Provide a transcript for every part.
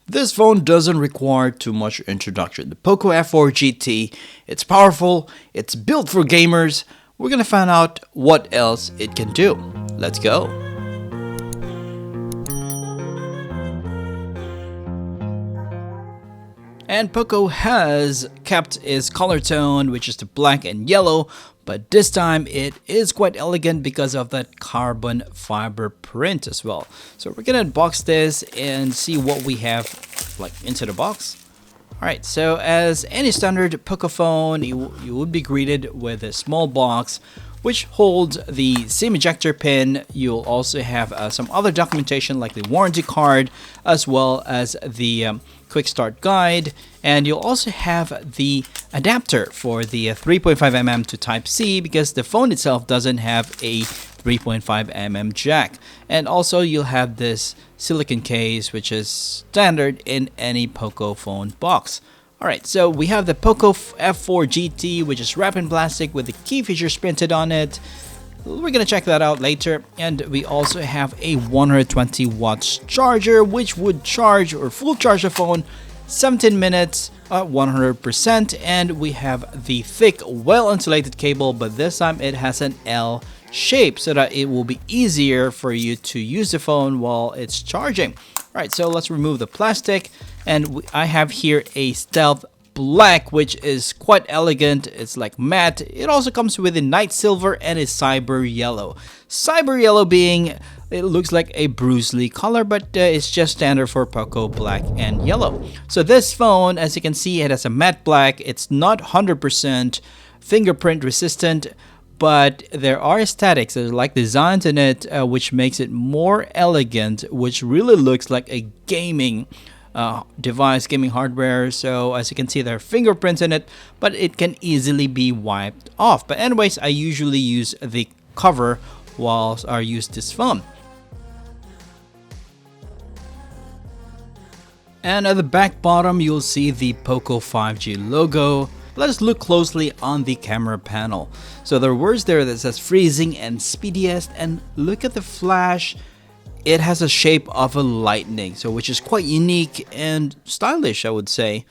This phone doesn't require too much introduction. The Poco F4 GT, it's powerful, it's built for gamers. We're gonna find out what else it can do. Let's go. And Poco has kept its color tone, which is the black and yellow, but this time it is quite elegant because of that carbon fiber print as well. So we're gonna unbox this and see what we have like into the box. Alright, so as any standard Poco phone, you would be greeted with a small box which holds the SIM ejector pin. You'll also have some other documentation like the warranty card, as well as the quick start guide, and you'll also have the adapter for the 3.5mm to Type-C because the phone itself doesn't have a 3.5mm jack. And also you'll have this silicone case, which is standard in any Poco phone box. Alright, so we have the Poco F4 GT, which is wrapped in plastic with the key features printed on it. We're gonna check that out later. And we also have a 120 watts charger, which would charge or full charge the phone 17 minutes at 100%. And we have the thick, well insulated cable, but this time it has an L shape so that it will be easier for you to use the phone while it's charging. Alright, so let's remove the plastic, and I have here a stealth black, which is quite elegant. It's like matte. It also comes with a night silver and a cyber yellow. Cyber yellow being, it looks like a Bruce Lee color, but it's just standard for Poco black and yellow. So this phone, as you can see, it has a matte black. It's not 100% fingerprint resistant, but there are aesthetics, there's like designs in it, which makes it more elegant, which really looks like a gaming device, gaming hardware. So as you can see, there are fingerprints in it, but it can easily be wiped off. But anyways, I usually use the cover whilst I use this phone. And at the back bottom, you'll see the Poco 5G logo. Let us look closely on the camera panel. So there are words there that says freezing and speediest, and look at the flash. It has a shape of a lightning, so which is quite unique and stylish, I would say.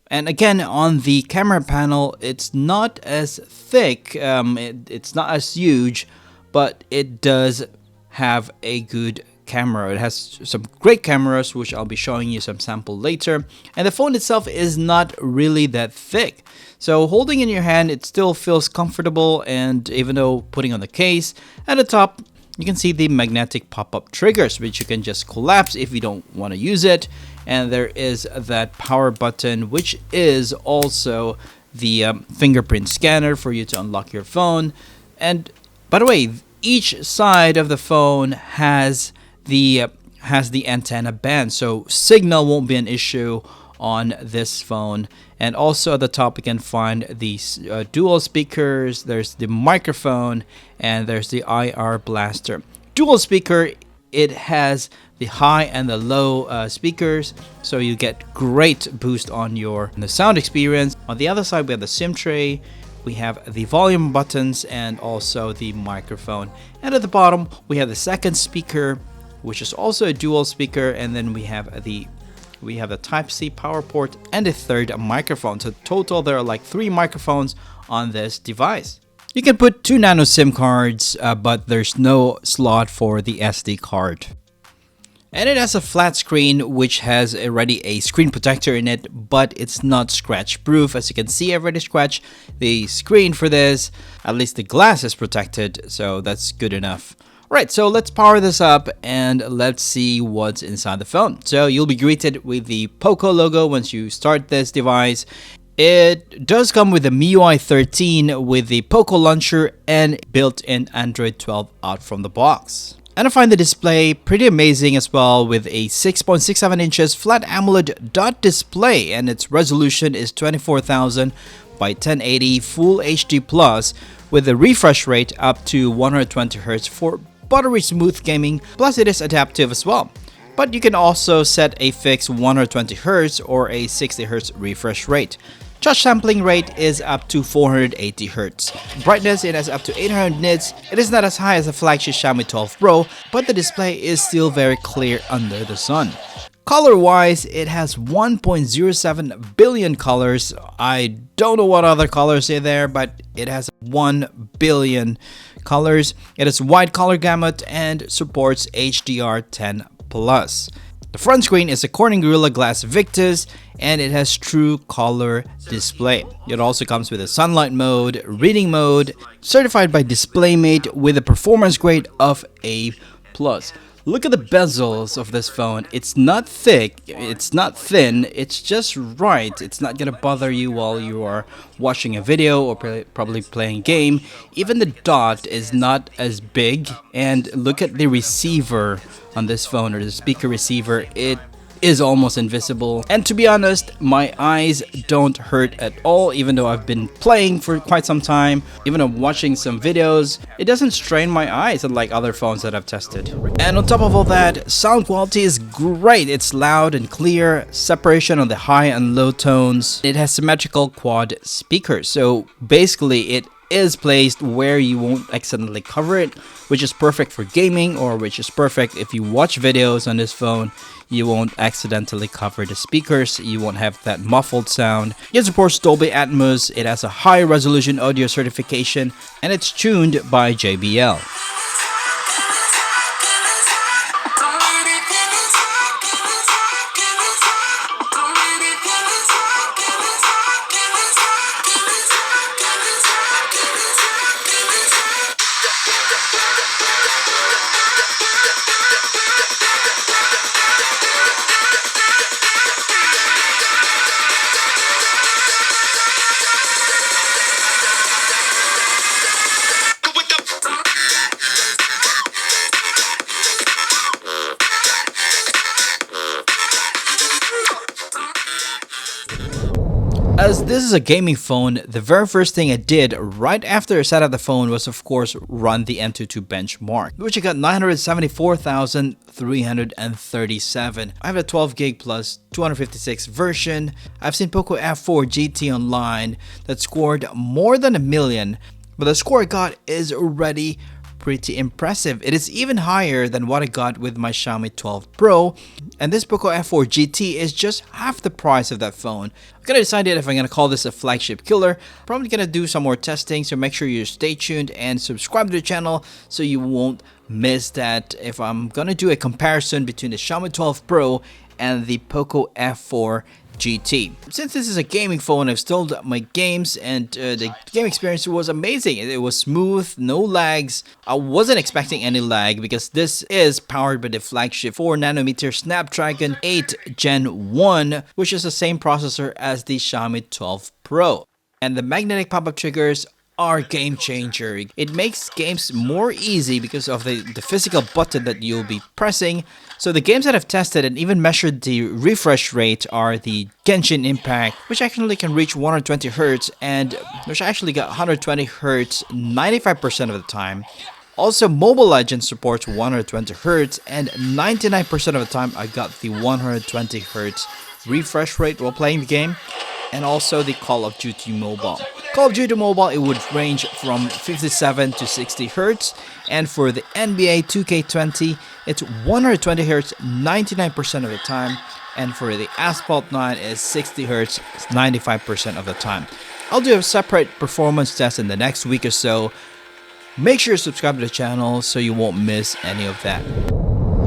And again, on the camera panel, it's not as thick, it's not as huge, but it does have a good camera. It has some great cameras, which I'll be showing you some sample later. And the phone itself is not really that thick, so holding in your hand it still feels comfortable. And even though putting on the case, at the top you can see the magnetic pop-up triggers, which you can just collapse if you don't want to use it. And there is that power button, which is also the fingerprint scanner for you to unlock your phone. And by the way, each side of the phone has the antenna band, so signal won't be an issue on this phone. And also at the top you can find these dual speakers, there's the microphone, and there's the IR blaster. Dual speaker, it has the high and the low speakers, so you get great boost on the sound experience. On the other side we have the SIM tray, we have the volume buttons, and also the microphone. And at the bottom we have the second speaker, which is also a dual speaker, and then we have the Type-C power port and a third microphone. So total there are like 3 microphones on this device. You can put 2 nano SIM cards, but there's no slot for the SD card. And it has a flat screen, which has already a screen protector in it, but it's not scratch proof. As you can see, I've already scratched the screen for this. At least the glass is protected, so that's good enough. Right, so let's power this up and let's see what's inside the phone. So you'll be greeted with the Poco logo once you start this device. It does come with the MIUI 13 with the Poco launcher and built-in Android 12 out from the box. And I find the display pretty amazing as well, with a 6.67 inches flat AMOLED dot display, and its resolution is 24,000 by 1080 Full HD Plus with a refresh rate up to 120 Hz for buttery smooth gaming, plus it is adaptive as well. But you can also set a fixed 120 Hz or a 60 Hz refresh rate. Touch sampling rate is up to 480 Hz. Brightness, it has up to 800 nits. It is not as high as the flagship Xiaomi 12 Pro, but the display is still very clear under the sun. Color-wise, it has 1.07 billion colors. I don't know what other colors are there, but it has 1 billion colors. It has wide color gamut and supports HDR10+. The front screen is a Corning Gorilla Glass Victus, and it has true color display. It also comes with a sunlight mode, reading mode, certified by DisplayMate with a performance grade of A+. Look at the bezels of this phone. It's not thick, it's not thin, it's just right. It's not gonna bother you while you are watching a video or probably playing a game. Even the dot is not as big, and look at the receiver on this phone, or the speaker receiver. It is almost invisible, and to be honest, my eyes don't hurt at all. Even though I've been playing for quite some time, even though I'm watching some videos, it doesn't strain my eyes unlike other phones that I've tested. And on top of all that, sound quality is great. It's loud and clear, separation on the high and low tones. It has symmetrical quad speakers, so basically it is placed where you won't accidentally cover it, which is perfect for gaming, or which is perfect if you watch videos on this phone. You won't accidentally cover the speakers, you won't have that muffled sound. It supports Dolby Atmos, it has a high resolution audio certification, and it's tuned by JBL. As this is a gaming phone, the very first thing I did right after I set up the phone was of course run the M22 benchmark, which I got 974,337. I have a 12 gig plus 256 version. I've seen Poco F4 GT online that scored more than 1 million, but the score I got is already pretty impressive. It is even higher than what I got with my Xiaomi 12 Pro, and this Poco F4 GT is just half the price of that phone. I'm gonna decide if I'm gonna call this a flagship killer. Probably gonna do some more testing, so make sure you stay tuned and subscribe to the channel so you won't miss that if I'm gonna do a comparison between the Xiaomi 12 Pro and the Poco F4 GT. Since this is a gaming phone, I've installed my games, and the game experience was amazing. It was smooth, no lags. I wasn't expecting any lag because this is powered by the flagship 4nm Snapdragon 8 Gen 1, which is the same processor as the Xiaomi 12 Pro. And the magnetic pop-up triggers are game changer. It makes games more easy because of the physical button that you'll be pressing. So the games that I've tested and even measured the refresh rate are the Genshin Impact, which actually can reach 120 Hz, and which actually got 120 Hz 95% of the time. Also, Mobile Legends supports 120 Hz, and 99% of the time I got the 120 Hz refresh rate while playing the game. And also the Call of Duty Mobile. Call of Duty Mobile, it would range from 57 to 60 Hz, and for the NBA 2K20, it's 120 Hz 99% of the time, and for the Asphalt 9, it's 60 Hz 95% of the time. I'll do a separate performance test in the next week or so. Make sure you subscribe to the channel so you won't miss any of that.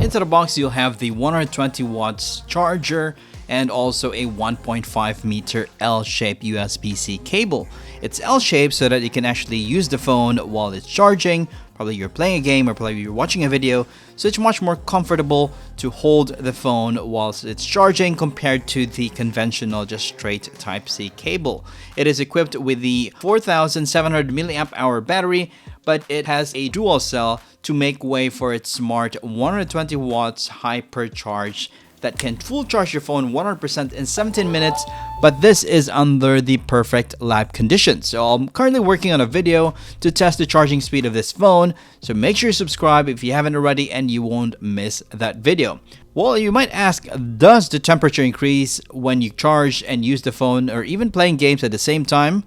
Into the box, you'll have the 120 watts charger, and also a 1.5 meter L-shaped USB-C cable. It's L-shaped so that you can actually use the phone while it's charging. Probably you're playing a game or probably you're watching a video, so it's much more comfortable to hold the phone whilst it's charging compared to the conventional just straight Type-C cable. It is equipped with the 4700 mAh battery, but it has a dual cell to make way for its smart 120 watts HyperCharge that can full charge your phone 100% in 17 minutes, but this is under the perfect lab conditions. So I'm currently working on a video to test the charging speed of this phone, so make sure you subscribe if you haven't already and you won't miss that video. Well, you might ask, does the temperature increase when you charge and use the phone or even playing games at the same time?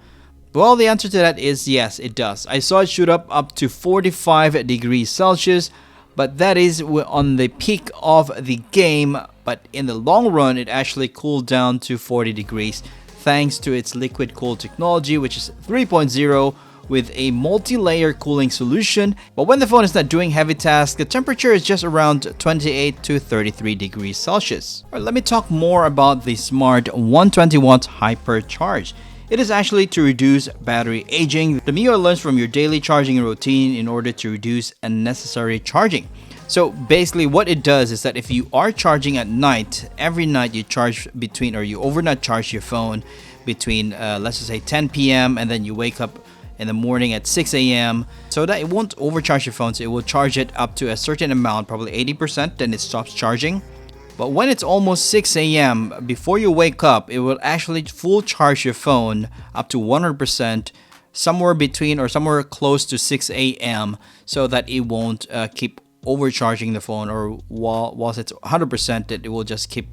Well, the answer to that is yes, it does. I saw it shoot up to 45 degrees Celsius, but that is on the peak of the game. But in the long run, it actually cooled down to 40 degrees thanks to its liquid cool technology, which is 3.0 with a multi-layer cooling solution. But when the phone is not doing heavy tasks, the temperature is just around 28 to 33 degrees Celsius. All right, let me talk more about the smart 120 watt HyperCharge. It is actually to reduce battery aging. The MIUI learns from your daily charging routine in order to reduce unnecessary charging. So basically what it does is that if you are charging at night, every night you charge between, or you overnight charge your phone between let's just say 10 p.m. and then you wake up in the morning at 6 a.m. so that it won't overcharge your phone. So it will charge it up to a certain amount, probably 80%, then it stops charging. But when it's almost 6 a.m., before you wake up, it will actually full charge your phone up to 100%, somewhere between or somewhere close to 6 a.m. so that it won't keep overcharging the phone, or whilst it's 100%, it will just keep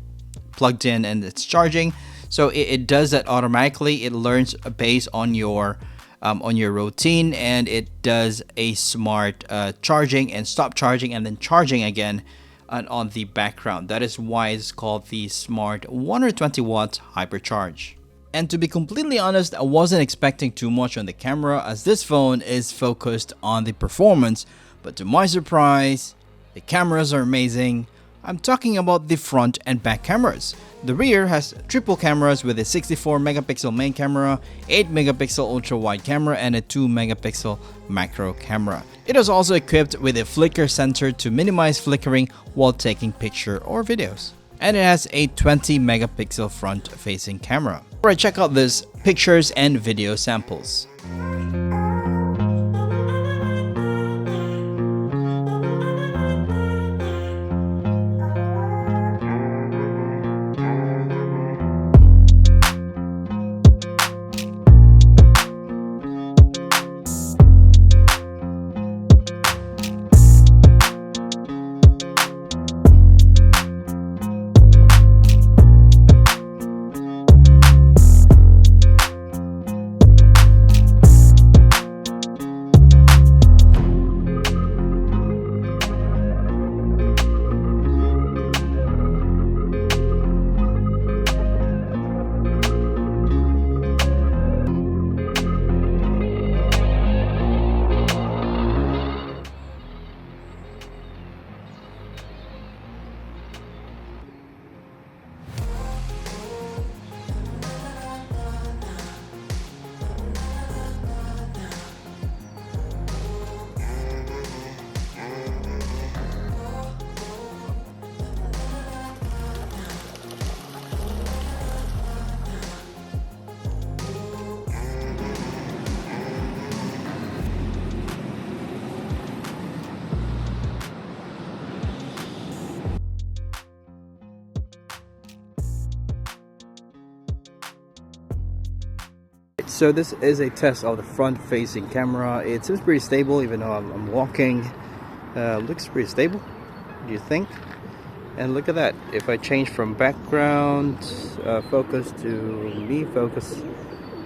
plugged in and it's charging. So it does that automatically. It learns based on your routine, and it does a smart charging and stop charging and then charging again on the background. That is why it's called the smart 120 watt HyperCharge. And to be completely honest, I wasn't expecting too much on the camera, as this phone is focused on the performance, but to my surprise, the cameras are amazing. I'm talking about the front and back cameras. The rear has triple cameras with a 64 megapixel main camera, 8 megapixel ultra wide camera, and a 2 megapixel macro camera. It is also equipped with a flicker sensor to minimize flickering while taking picture or videos. And it has a 20 megapixel front facing camera. Alright, check out these pictures and video samples. So this is a test of the front-facing camera. It seems pretty stable, even though I'm walking. Looks pretty stable, do you think? And look at that. If I change from background focus to me focus,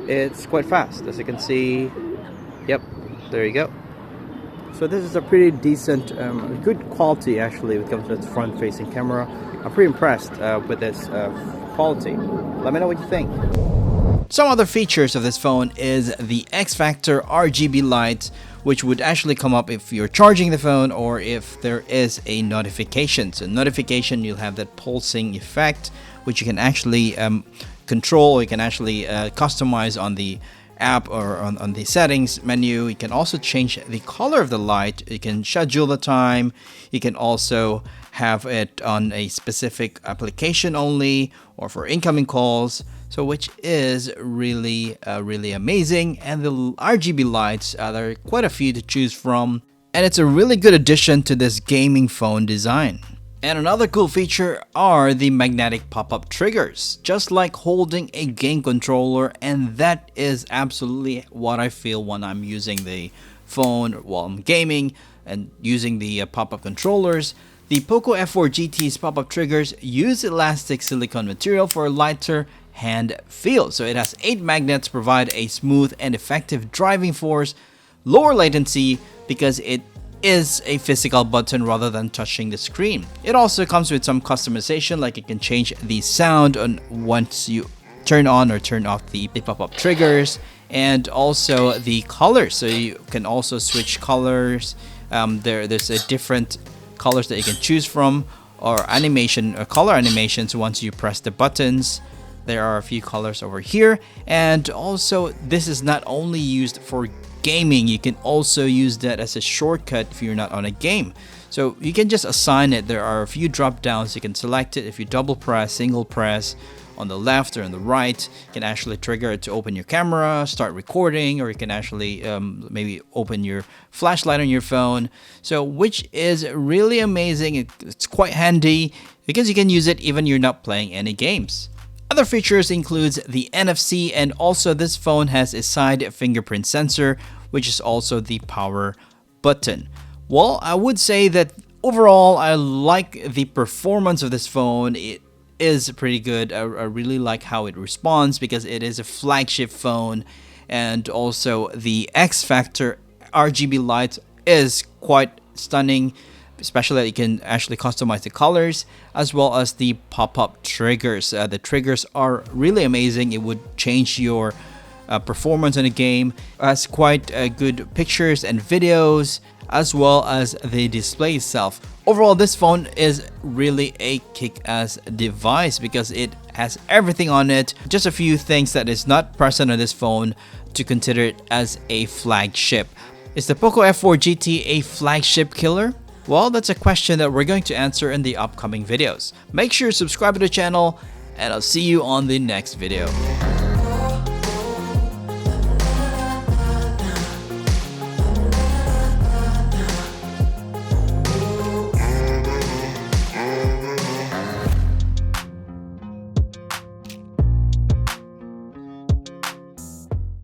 it's quite fast, as you can see. Yep, there you go. So this is a pretty decent, good quality actually when it comes to its front-facing camera. I'm pretty impressed with this quality. Let me know what you think. Some other features of this phone is the X-Factor RGB light, which would actually come up if you're charging the phone or if there is a notification. So notification, you'll have that pulsing effect, which you can actually control, you can actually customize on the app or on the settings menu. You can also change the color of the light, you can schedule the time, you can also have it on a specific application only or for incoming calls. So which is really amazing. And the RGB lights, there are quite a few to choose from, and it's a really good addition to this gaming phone design. And another cool feature are the magnetic pop-up triggers, just like holding a game controller, and that is absolutely what I feel when I'm using the phone while I'm gaming and using the pop-up controllers. The Poco F4 GT's pop-up triggers use elastic silicone material for a lighter hand feel. So it has 8 magnets, provide a smooth and effective driving force, lower latency because it is a physical button rather than touching the screen. It also comes with some customization, like you can change the sound on once you turn on or turn off the pop-up triggers, and also the colors. So you can also switch colors. There's a different colors that you can choose from, or animation or color animations once you press the buttons. There are a few colors over here, and also this is not only used for gaming, you can also use that as a shortcut if you're not on a game. So you can just assign it. There are a few drop downs, you can select it. If you double press, single press on the left or on the right, you can actually trigger it to open your camera, start recording, or you can actually maybe open your flashlight on your phone. So which is really amazing. It's quite handy because you can use it even you're not playing any games. Other features includes the NFC, and also this phone has a side fingerprint sensor, which is also the power button. Well, I would say that overall I like the performance of this phone. It is pretty good. I really like how it responds because it is a flagship phone, and also the X Factor RGB light is quite stunning, especially that you can actually customize the colors as well as the pop-up triggers. The triggers are really amazing. It would change your performance in a game. It has quite good pictures and videos, as well as the display itself. Overall, this phone is really a kick-ass device because it has everything on it. Just a few things that is not present on this phone to consider it as a flagship. Is the Poco F4 GT a flagship killer? Well, that's a question that we're going to answer in the upcoming videos. Make sure to subscribe to the channel, and I'll see you on the next video.